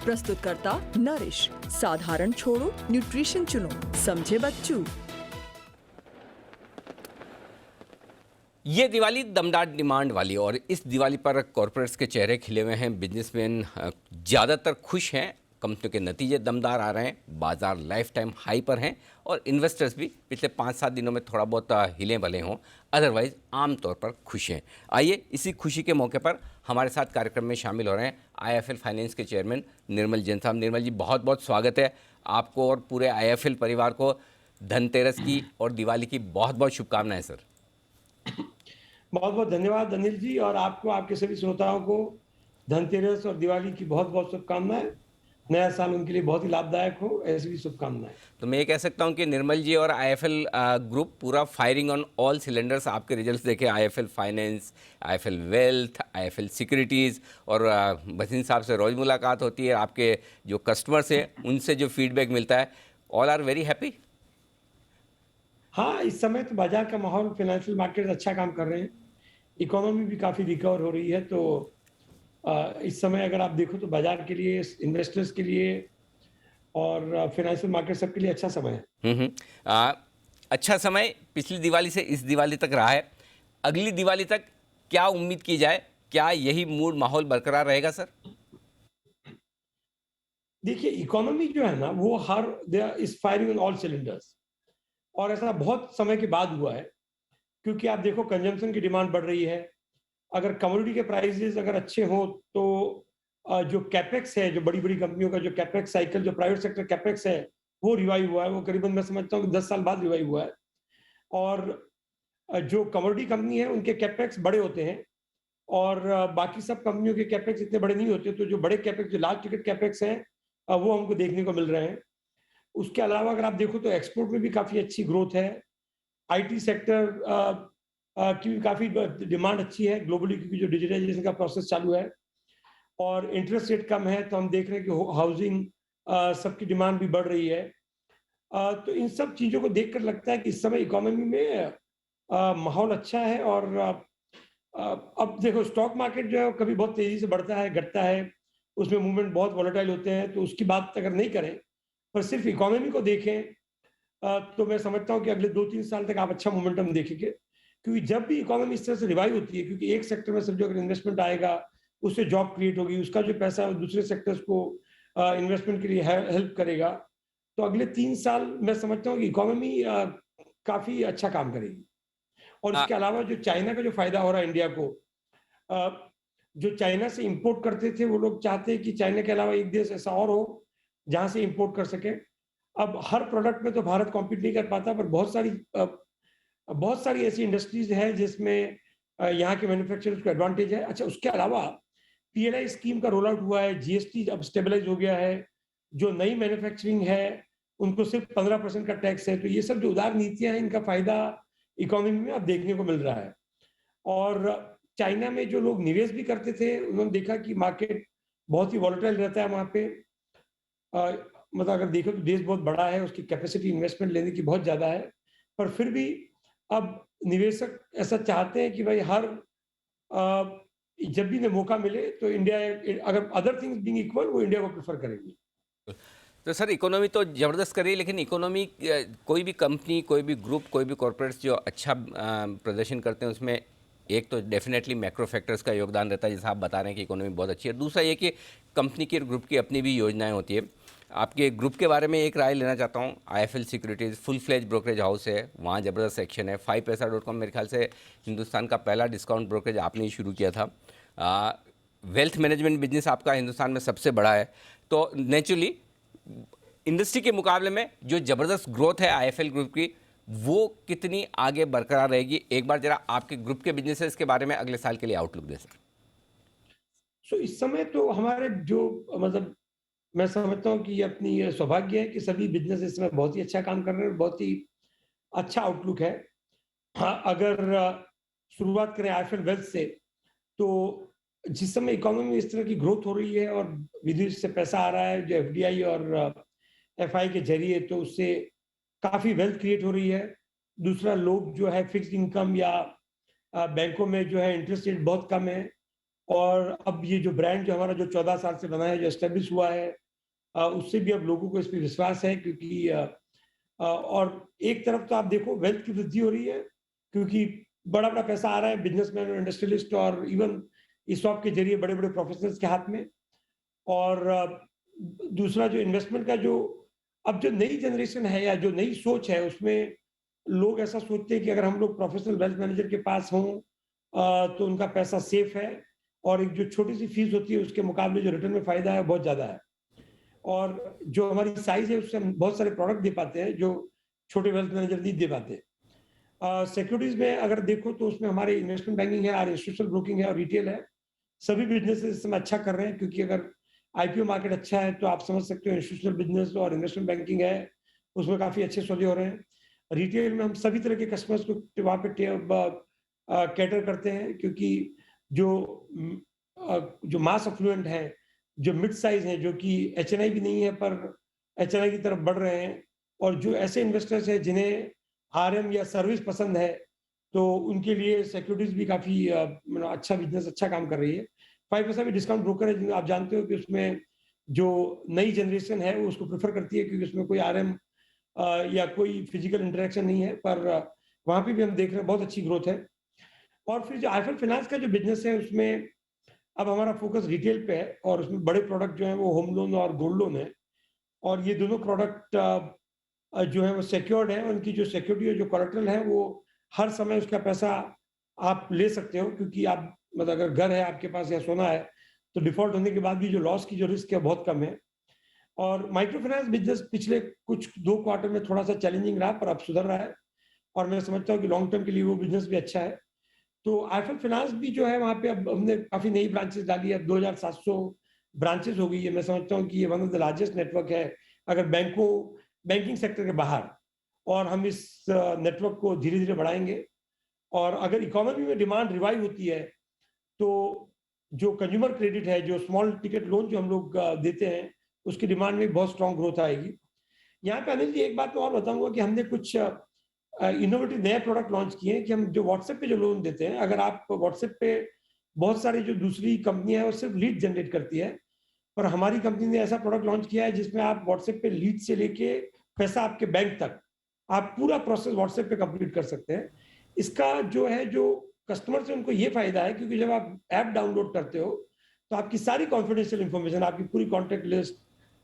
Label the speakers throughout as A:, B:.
A: प्रस्तुतकर्ता nourish. साधारण छोड़ो, nutrition चुनो, समझे बच्चू।
B: ये दिवाली दमदार डिमांड वाली, और इस दिवाली पर कॉरपोरेट्स के चेहरे खिले हुए हैं। बिजनेसमैन ज़्यादातर खुश हैं, कंपनियों के नतीजे दमदार आ रहे हैं, बाजार लाइफ टाइम हाई पर हैं, और इन्वेस्टर्स भी पिछले 5-7 दिनों में थोड़ा बहुत हिले भले हों, अदरवाइज आमतौर पर खुश हैं। आइए इसी खुशी के मौके पर हमारे साथ कार्यक्रम में शामिल हो रहे हैं IIFL फाइनेंस के चेयरमैन निर्मल जैन साहब। निर्मल जी, बहुत बहुत स्वागत है आपको और पूरे IIFL परिवार को। धनतेरस की और दिवाली की बहुत बहुत शुभकामनाएं सर।
C: बहुत बहुत धन्यवाद अनिल जी, और आपको, आपके सभी श्रोताओं को धनतेरस और दिवाली की बहुत बहुत शुभकामनाएं। नया साल उनके लिए बहुत ही लाभदायक हो, ऐसी भी शुभकामनाएं।
B: तो मैं ये कह सकता हूँ कि निर्मल जी और IIFL ग्रुप पूरा फायरिंग ऑन ऑल सिलेंडर्स। आपके रिजल्ट्स देखे, IIFL finance, IIFL wealth, IIFL securities, और भसीन साहब से रोज़ मुलाकात होती है। आपके जो कस्टमर्स हैं उनसे जो फीडबैक मिलता है, ऑल आर वेरी हैप्पी।
C: हाँ, इस समय तो बाजार का माहौल, फाइनेंशियल मार्केट अच्छा काम कर रहे हैं, इकोनॉमी भी काफी रिकवर हो रही है। तो इस समय अगर आप देखो तो बाजार के लिए, इन्वेस्टर्स के लिए और फाइनेंशियल मार्केट सबके लिए अच्छा समय है।
B: अच्छा समय पिछली दिवाली से इस दिवाली तक रहा है। अगली दिवाली तक क्या उम्मीद की जाए? क्या यही मूड माहौल बरकरार रहेगा सर?
C: देखिए, इकोनॉमी जो है ना, वो is firing on all cylinders, और ऐसा बहुत समय के बाद हुआ है। क्योंकि आप देखो, कंजम्पशन की डिमांड बढ़ रही है। अगर कमोडिटी के प्राइसेस अगर अच्छे हों तो जो कैपेक्स है, जो बड़ी-बड़ी कंपनियों का जो कैपेक्स साइकिल, जो प्राइवेट सेक्टर कैपेक्स है, वो रिवाइव हुआ है। वो करीबन मैं समझता हूँ कि 10 साल बाद रिवाइव हुआ है। और जो कमोडिटी कंपनी है, उनके कैपेक्स बड़े होते हैं, और बाकी सब कंपनियों के कैपेक्स इतने बड़े नहीं होते। तो जो बड़े कैपेक्स, जो लार्ज टिकट कैपेक्स हैं, वो हमको देखने को मिल रहे हैं। उसके अलावा अगर आप देखो तो एक्सपोर्ट में भी काफ़ी अच्छी ग्रोथ है। आईटी सेक्टर की भी काफ़ी डिमांड अच्छी है ग्लोबली, क्योंकि जो डिजिटाइजेशन का प्रोसेस चालू है और इंटरेस्ट रेट कम है, तो हम देख रहे हैं कि हाउसिंग सबकी डिमांड भी बढ़ रही है। तो इन सब चीज़ों को देखकर लगता है कि इस समय इकोनॉमी में माहौल अच्छा है। और अब देखो, स्टॉक मार्केट जो है वो कभी बहुत तेज़ी से बढ़ता है, घटता है, उसमें मूवमेंट बहुत वॉलेटाइल होते हैं। तो उसकी बात अगर नहीं करें, पर सिर्फ इकोनॉमी को देखें, तो मैं समझता हूँ कि अगले 2-3 साल तक आप अच्छा मोमेंटम देखेंगे। क्योंकि जब भी इकोनॉमी इस तरह से रिवाइव होती है, क्योंकि एक सेक्टर में सिर्फ जो अगर इन्वेस्टमेंट आएगा, उससे जॉब क्रिएट होगी, उसका जो पैसा है दूसरे सेक्टर्स को इन्वेस्टमेंट के लिए हेल्प करेगा। तो अगले 3 साल मैं समझता हूँ कि इकोनॉमी काफ़ी अच्छा काम करेगी। और
B: आ,
C: इसके अलावा जो चाइना का जो फ़ायदा हो रहा है इंडिया को, अ, जो चाइना से इंपोर्ट करते थे, वो लोग चाहते हैं कि चाइना के अलावा एक देश ऐसा और हो, जहाँ से इंपोर्ट कर सकें। अब हर प्रोडक्ट में तो भारत कॉम्पीट नहीं कर पाता, पर बहुत सारी ऐसी इंडस्ट्रीज हैं जिसमें यहाँ के मैन्युफैक्चरर्स को एडवांटेज है। अच्छा, उसके अलावा पीएलआई स्कीम का रोल आउट हुआ है, जीएसटी अब स्टेबलाइज हो गया है। जो नई मैन्युफैक्चरिंग है, उनको सिर्फ 15% का टैक्स है। तो ये सब जो उदार नीतियां हैं, इनका फायदा इकोनॉमी में अब देखने को मिल रहा है। और चाइना में जो लोग निवेश भी करते थे, उन्होंने देखा कि मार्केट बहुत ही वॉलेटाइल रहता है वहाँ पे। मतलब अगर देखो तो देश बहुत बड़ा है, उसकी कैपेसिटी इन्वेस्टमेंट लेने की बहुत ज़्यादा है, पर फिर भी अब निवेशक ऐसा चाहते हैं कि भाई जब भी इन्हें मौका मिले तो इंडिया, अगर अदर थिंग्स बीइंग इक्वल, वो इंडिया को प्रेफर करेंगे।
B: तो सर, इकोनॉमी तो ज़बरदस्त करी है, लेकिन इकोनॉमी, कोई भी कंपनी, कोई भी ग्रुप, कोई भी कॉरपोरेट्स जो अच्छा प्रदर्शन करते हैं, उसमें एक तो डेफिनेटली मैक्रो फैक्टर्स का योगदान रहता है, जैसा आप बता रहे हैं कि इकोनॉमी बहुत अच्छी है। दूसरा ये कि कंपनी की, ग्रुप की अपनी भी योजनाएं होती है। आपके ग्रुप के बारे में एक राय लेना चाहता हूँ। IIFL securities full fledged brokerage house है, वहाँ ज़बरदस्त सेक्शन है। 5paisa.com मेरे ख्याल से हिंदुस्तान का पहला डिस्काउंट ब्रोकरेज आपने ही शुरू किया था। वेल्थ मैनेजमेंट बिजनेस आपका हिंदुस्तान में सबसे बड़ा है। तो नेचुरली इंडस्ट्री के मुकाबले में जो ज़बरदस्त ग्रोथ है IIFL ग्रुप की, वो कितनी आगे बरकरार रहेगी? एक बार जरा आपके ग्रुप के बिजनेसेस के बारे में अगले साल के लिए आउटलुक दें सर।
C: सो इस समय तो हमारे जो, मतलब मैं समझता हूँ कि ये अपनी ये सौभाग्य है कि सभी बिजनेस इस समय बहुत ही अच्छा काम कर रहे हैं, बहुत ही अच्छा आउटलुक है। हाँ, अगर शुरुआत करें आईएफएल वेल्थ से, तो जिस समय इकोनॉमी में इस तरह की ग्रोथ हो रही है और विदेश से पैसा आ रहा है, जो एफडीआई और एफआई के जरिए, तो उससे काफी वेल्थ क्रिएट हो रही है। दूसरा, लोग जो है फिक्स्ड इनकम या बैंकों में जो है इंटरेस्ट रेट बहुत कम है, और अब ये जो ब्रांड जो हमारा जो 14 साल से बना है, जो एस्टेब्लिश हुआ है, उससे भी अब लोगों को इस पे विश्वास है, क्योंकि और एक तरफ तो आप देखो वेल्थ की वृद्धि हो रही है, क्योंकि बड़ा-बड़ा पैसा आ रहा है बिज़नेसमैन और इंडस्ट्रियलिस्ट और इवन ईसॉप के ज़रिए बड़े-बड़े प्रोफेशनल्स के हाथ में। और दूसरा जो इन्वेस्टमेंट का जो अब जो नई जनरेशन है या जो नई सोच है, उसमें लोग ऐसा सोचते हैं कि अगर हम लोग प्रोफेशनल वेल्थ मैनेजर के पास हों, तो उनका पैसा सेफ है, और एक जो छोटी-सी फीस होती है उसके मुकाबले जो रिटर्न में फ़ायदा है बहुत ज़्यादा है। और जो हमारी साइज़ है उससे हम बहुत सारे प्रोडक्ट दे पाते हैं जो छोटे वेल्थ मैनेजर नहीं दे पाते। सिक्योरिटीज़ में अगर देखो तो उसमें हमारे इन्वेस्टमेंट बैंकिंग है और इंस्टीट्यूशनल ब्रोकिंग है और रिटेल है। सभी बिज़नेसेस इस समय अच्छा कर रहे हैं, क्योंकि अगर आईपीओ मार्केट अच्छा है तो आप समझ सकते हो इंस्टीट्यूशनल बिज़नेस और इन्वेस्टमेंट बैंकिंग है, उसमें काफ़ी अच्छे सौदे हो रहे हैं। रिटेल में हम सभी तरह के कस्टमर्स को वहाँ पे कैटर करते हैं, क्योंकि जो जो मास एफ्लुएंट हैं, जो मिड साइज़ हैं, जो कि एचएनआई भी नहीं है पर एचएनआई की तरफ बढ़ रहे हैं, और जो ऐसे इन्वेस्टर्स हैं जिन्हें आरएम या सर्विस पसंद है, तो उनके लिए सिक्योरिटीज़ भी काफ़ी मतलब अच्छा बिज़नेस अच्छा काम कर रही है। 5 पैसा भी डिस्काउंट ब्रोकर है, जिन्हें आप जानते हो कि उसमें जो नई जनरेशन है वो उसको प्रेफ़र करती है, क्योंकि उसमें कोई आरएम या कोई फिज़िकल इंटरैक्शन नहीं है, पर वहाँ पे भी हम देख रहे हैं बहुत अच्छी ग्रोथ है। और फिर जो आईफल फाइनेंस का जो बिज़नेस है उसमें अब हमारा फ़ोकस रिटेल पे है, और उसमें बड़े प्रोडक्ट जो हैं वो होम लोन और गोल्ड लोन है, और ये दोनों प्रोडक्ट जो है वो सिक्योर्ड है। उनकी जो सिक्योरिटी और जो कोलैटरल है वो हर समय उसका पैसा आप ले सकते हो, क्योंकि आप मतलब अगर घर है आपके पास या सोना है, तो डिफ़ॉल्ट होने के बाद भी जो लॉस की जो रिस्क है बहुत कम है। और माइक्रो फाइनेंस बिज़नेस पिछले कुछ 2 क्वार्टर में थोड़ा-सा चैलेंजिंग रहा, पर अब सुधर रहा है, और मैं समझता हूँ कि लॉन्ग टर्म के लिए वो बिज़नेस भी अच्छा है। तो आईफल फाइनेंस भी जो है वहाँ पे अब हमने काफ़ी नई ब्रांचेज़ डाली है, अब 2700 ब्रांचेज़ हो गई है। मैं समझता हूँ कि ये one of the largest network है, अगर बैंकिंग सेक्टर के बाहर, और हम इस नेटवर्क को धीरे-धीरे बढ़ाएँगे। और अगर इकोनॉमी में डिमांड रिवाइव होती है, तो जो कंज्यूमर क्रेडिट है, जो स्मॉल टिकट लोन जो हम लोग देते हैं, उसकी डिमांड में बहुत स्ट्रॉन्ग ग्रोथ आएगी। यहाँ पे अनिल जी एक बात मैं और बताऊँगा कि हमने कुछ इनोवेटिव नए प्रोडक्ट लॉन्च किए हैं, कि हम जो व्हाट्सएप पे जो लोन देते हैं, अगर आप व्हाट्सएप पे बहुत सारी जो दूसरी कंपनियाँ हैं वो सिर्फ लीड जनरेट करती है, पर हमारी कंपनी ने ऐसा प्रोडक्ट लॉन्च किया है जिसमें आप व्हाट्सएप पे लीड से लेके पैसा आपके बैंक तक, आप पूरा प्रोसेस व्हाट्सएप पे कंप्लीट कर सकते हैं। इसका जो है जो कस्टमर से उनको ये फ़ायदा है, क्योंकि जब आप ऐप डाउनलोड करते हो, तो आपकी सारी कॉन्फिडेंशियल इन्फॉर्मेशन, आपकी पूरी कॉन्टैक्ट लिस्ट,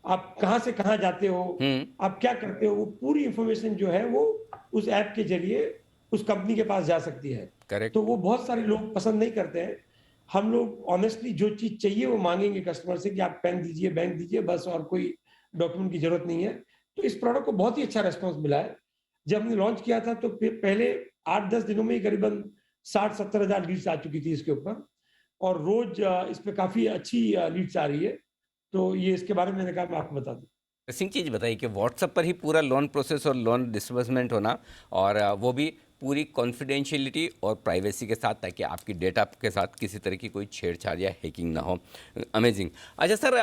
C: आप कहाँ से कहाँ जाते हो,
B: हुँ,
C: आप क्या करते हो, वो पूरी इन्फॉर्मेशन जो है वो उस ऐप के ज़रिए उस कंपनी के पास जा सकती है। तो
B: करेक्ट।
C: वो बहुत सारे लोग पसंद नहीं करते हैं। हम लोग ऑनेस्टली जो चीज़ चाहिए वो माँगेंगे कस्टमर से, कि आप पेन दीजिए, बैंक दीजिए, बस, और कोई डॉक्यूमेंट की ज़रूरत नहीं है। तो इस प्रोडक्ट को बहुत ही अच्छा रिस्पॉन्स मिला है। जब हमने लॉन्च किया था तो पहले 8-10 दिनों में ही करीबन 60-70 हज़ार लीड्स आ चुकी थी इसके ऊपर, और रोज़ इस पे काफ़ी अच्छी लीड्स आ रही है। तो ये इसके बारे में मैंने कहा मैं आपको बता दूँ।
B: इंटरेस्टिंग चीज़ बताई कि व्हाट्सएप पर ही पूरा लोन प्रोसेस और लोन डिसबर्समेंट होना, और वो भी पूरी कॉन्फिडेंशियलिटी और प्राइवेसी के साथ, ताकि आपकी डेटा के साथ किसी तरह की कोई छेड़छाड़ या हैकिंग ना हो। अमेजिंग। अच्छा सर,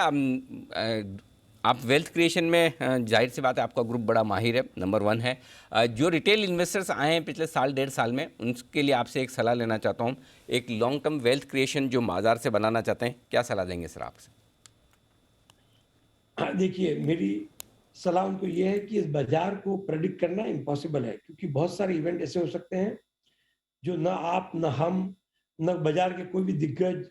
B: आप वेल्थ क्रिएशन में जाहिर सी बात है आपका ग्रुप बड़ा माहिर है, नंबर 1 है। जो रिटेल इन्वेस्टर्स आए हैं पिछले साल 1.5 साल में, उनके लिए आपसे एक सलाह लेना चाहता हूँ। एक लॉन्ग टर्म वेल्थ क्रिएशन जो बाजार से बनाना चाहते हैं, क्या सलाह देंगे सर आपसे?
C: हाँ, देखिए मेरी सलाह उनको ये है कि इस बाज़ार को प्रेडिक्ट करना इम्पॉसिबल है, क्योंकि बहुत सारे इवेंट ऐसे हो सकते हैं जो ना आप, ना हम, ना बाज़ार के कोई भी दिग्गज,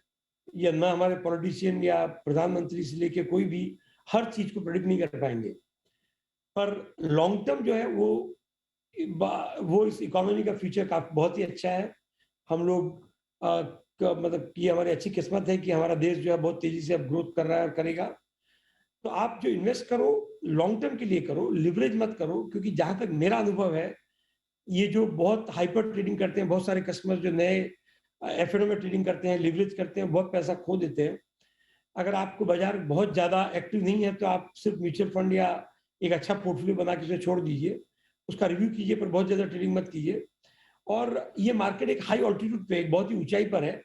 C: या ना हमारे पॉलिटिशियन या प्रधानमंत्री से लेके कोई भी हर चीज़ को प्रेडिक्ट नहीं कर पाएँगे। पर लॉन्ग टर्म जो है वो इस इकोनॉमी का फ्यूचर का बहुत ही अच्छा है। हम लोग मतलब ये हमारी अच्छी किस्मत है कि हमारा देश जो है बहुत तेज़ी से अब ग्रोथ कर रहा है और करेगा। तो आप जो इन्वेस्ट करो, लॉन्ग टर्म के लिए करो, लिवरेज मत करो, क्योंकि जहाँ तक मेरा अनुभव है, ये जो बहुत हाइपर ट्रेडिंग करते हैं, बहुत सारे कस्टमर जो नए एफएनओ में ट्रेडिंग करते हैं, लिवरेज करते हैं, बहुत पैसा खो देते हैं। अगर आपको बाज़ार बहुत ज़्यादा एक्टिव नहीं है, तो आप सिर्फ म्यूचुअल फंड या एक अच्छा पोर्टफोलियो बना के उसे छोड़ दीजिए। उसका रिव्यू कीजिए, पर बहुत ज़्यादा ट्रेडिंग मत कीजिए। और ये मार्केट एक हाई ऑल्टीट्यूड पे, एक बहुत ही ऊँचाई पर है।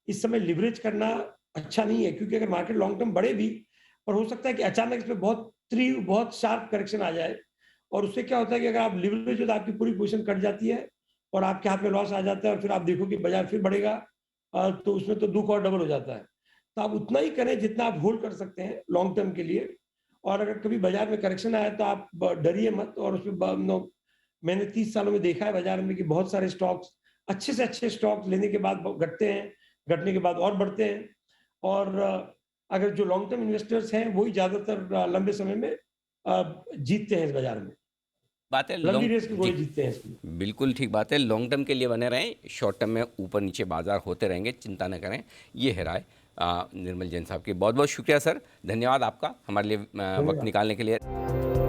C: इस समय लिवरेज करना अच्छा नहीं है, क्योंकि अगर मार्केट लॉन्ग टर्म बढ़े भी, और हो सकता है कि अचानक इसमें बहुत शार्प करेक्शन आ जाए, और उससे क्या होता है कि अगर आप लिवरेज हो तो आपकी पूरी पोजीशन कट जाती है, और आपके हाथ में लॉस आ जाता है, और फिर आप देखो कि बाजार फिर बढ़ेगा, तो उसमें तो दुख और डबल हो जाता है। तो आप उतना ही करें जितना आप होल्ड कर सकते हैं लॉन्ग टर्म के लिए, और अगर कभी बाजार में करेक्शन आया तो आप डरिए मत। और उसमें मैंने 30 सालों में देखा है बाजार में कि बहुत सारे स्टॉक्स, अच्छे से अच्छे स्टॉक्स लेने के बाद घटते हैं, घटने के बाद और बढ़ते हैं। और अगर जो लॉन्ग टर्म इन्वेस्टर्स हैं वही ज्यादातर लंबे समय में जीतते हैं इस बाजार में,
B: बात है
C: लंबी
B: लॉन्ग
C: रेस के घोड़े
B: जी
C: जीतते हैं इसमें।
B: बिल्कुल ठीक बात है, लॉन्ग टर्म के लिए बने रहें, शॉर्ट टर्म में ऊपर नीचे बाजार होते रहेंगे, चिंता न करें। ये है राय निर्मल जैन साहब की। बहुत बहुत शुक्रिया सर, धन्यवाद आपका हमारे लिए वक्त
C: धन्यवाद।
B: निकालने के लिए।